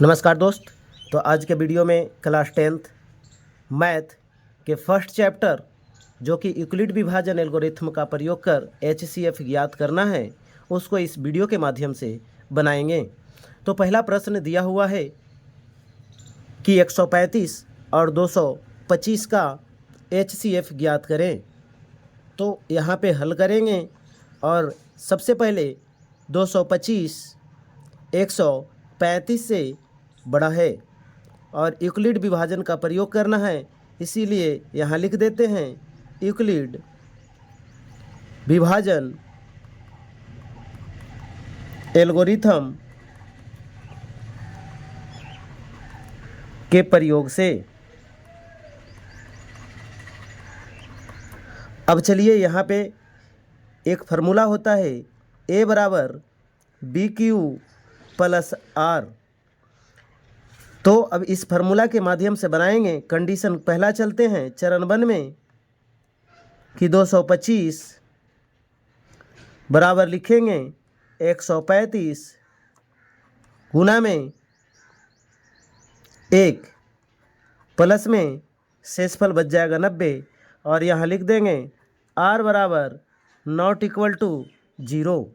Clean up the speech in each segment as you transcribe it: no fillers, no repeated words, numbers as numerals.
नमस्कार दोस्त। तो आज के वीडियो में क्लास 10th मैथ के फर्स्ट चैप्टर जो कि यूक्लिड विभाजन एल्गोरिथम का प्रयोग कर HCF ज्ञात करना है उसको इस वीडियो के माध्यम से बनाएंगे। तो पहला प्रश्न दिया हुआ है कि 135 और 225 का HCF ज्ञात करें। तो यहाँ पे हल करेंगे और सबसे पहले 225 135 से बड़ा है और यूक्लिड विभाजन का प्रयोग करना है, इसीलिए यहाँ लिख देते हैं यूक्लिड विभाजन एल्गोरिथम के प्रयोग से। अब चलिए यहाँ पे एक फार्मूला होता है A बराबर BQ प्लस R। तो अब इस फार्मूला के माध्यम से बनाएंगे। कंडीशन पहला चलते हैं चरण 1 में कि 225 बराबर लिखेंगे 135 गुना में 1 प्लस में शेषफल बच जाएगा 90 और यहाँ लिख देंगे R बराबर नॉट इक्वल टू 0।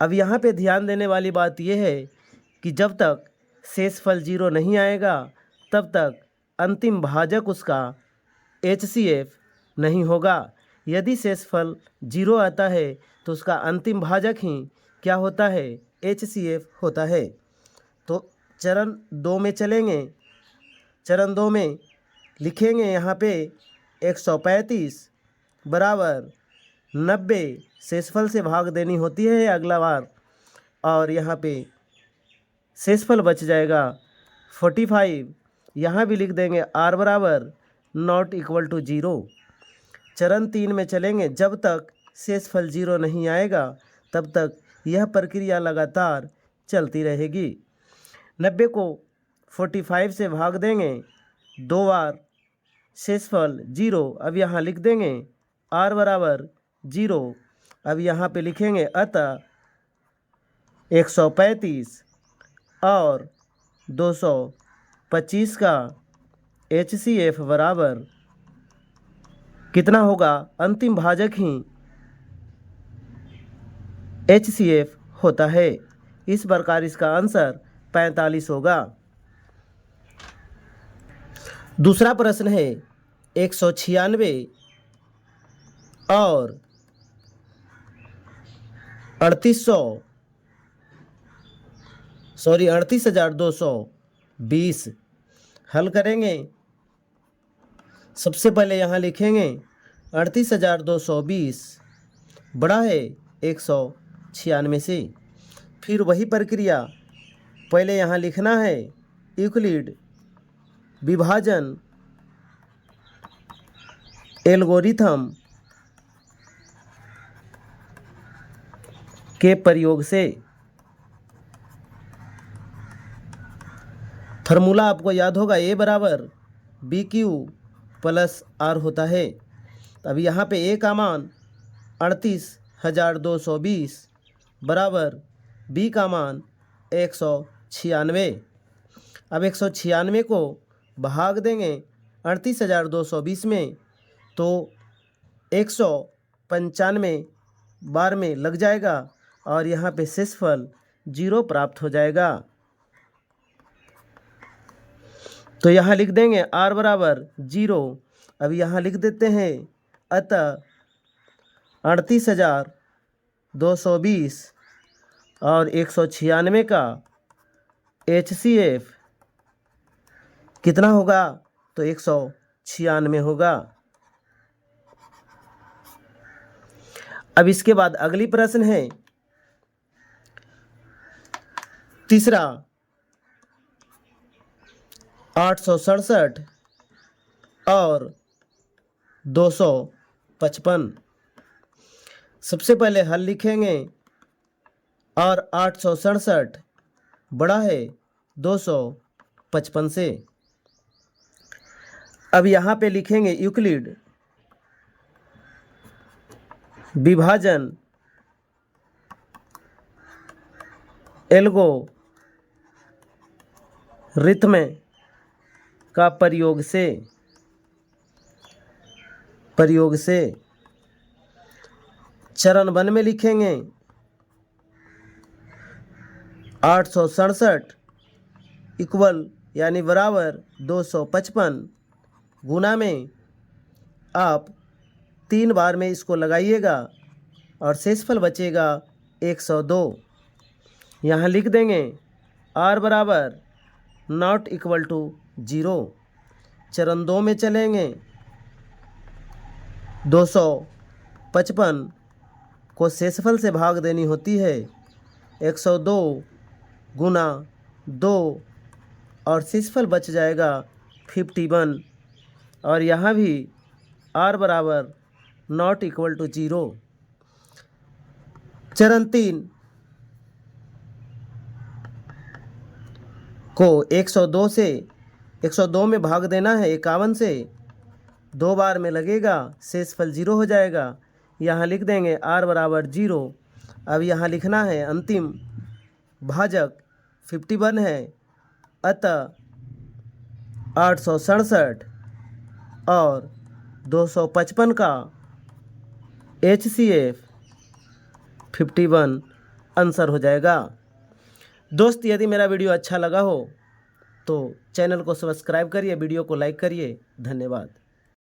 अब यहाँ पे ध्यान देने वाली बात यह है कि जब तक शेषफल 0 नहीं आएगा तब तक अंतिम भाजक उसका HCF नहीं होगा। यदि शेषफल 0 आता है तो उसका अंतिम भाजक ही क्या होता है, HCF होता है। तो चरण 2 में चलेंगे। चरण 2 में लिखेंगे यहाँ पे 135 बराबर 90 शेषफल से भाग देनी होती है अगला बार और यहाँ पे शेषफल बच जाएगा 45। यहाँ भी लिख देंगे R बराबर नॉट इक्वल टू 0। चरण 3 में चलेंगे। जब तक शेषफल 0 नहीं आएगा तब तक यह प्रक्रिया लगातार चलती रहेगी। 90 को 45 से भाग देंगे 2 बार, शेषफल 0। अब यहाँ लिख देंगे R बराबर 0। अब यहाँ पे लिखेंगे अतः 135 और 225 का HCF बराबर कितना होगा, अंतिम भाजक ही HCF होता है। इस प्रकार इसका आंसर 45 होगा। दूसरा प्रश्न है 196 और 38,220 हल करेंगे। सबसे पहले यहाँ लिखेंगे 38,220 बड़ा है 196 से। फिर वही प्रक्रिया पहले यहाँ लिखना है यूक्लिड विभाजन एल्गोरिथम के प्रयोग से। फार्मूला आपको याद होगा A बराबर BQ प्लस R होता है। अब यहाँ पे A का मान 38,220 बराबर B का मान 196। अब 196 को भाग देंगे 38,220 में तो 195 बार में लग जाएगा और यहाँ पे शेषफल 0 प्राप्त हो जाएगा। तो यहाँ लिख देंगे R बराबर 0। अब यहाँ लिख देते हैं अतः 38,220 और 196 का HCF कितना होगा, तो 196 होगा। अब इसके बाद अगली प्रश्न है तीसरा 867 और 255। सबसे पहले हल लिखेंगे और 867 बड़ा है 255 से। अब यहाँ पे लिखेंगे यूक्लिड विभाजन रिथम का प्रयोग से चरण 1 में लिखेंगे 867 इक्वल यानी बराबर 255 गुना में आप 3 बार में इसको लगाइएगा और शेषफल बचेगा 102। यहाँ लिख देंगे r बराबर नॉट इक्वल टू 0। चरण 2 में चलेंगे 255 को शेषफल से भाग देनी होती है 102 गुना 2 और शेषफल बच जाएगा 51 और यहाँ भी r बराबर नॉट इक्वल टू 0। चरण 3 को 102 में भाग देना है 51 से, 2 बार में लगेगा शेषफल 0 हो जाएगा। यहाँ लिख देंगे r बराबर 0। अब यहाँ लिखना है अंतिम भाजक 51 है, अतः 867 और 255 का HCF 51 आंसर हो जाएगा। दोस्त, यदि मेरा वीडियो अच्छा लगा हो तो चैनल को सब्सक्राइब करिए, वीडियो को लाइक करिए। धन्यवाद।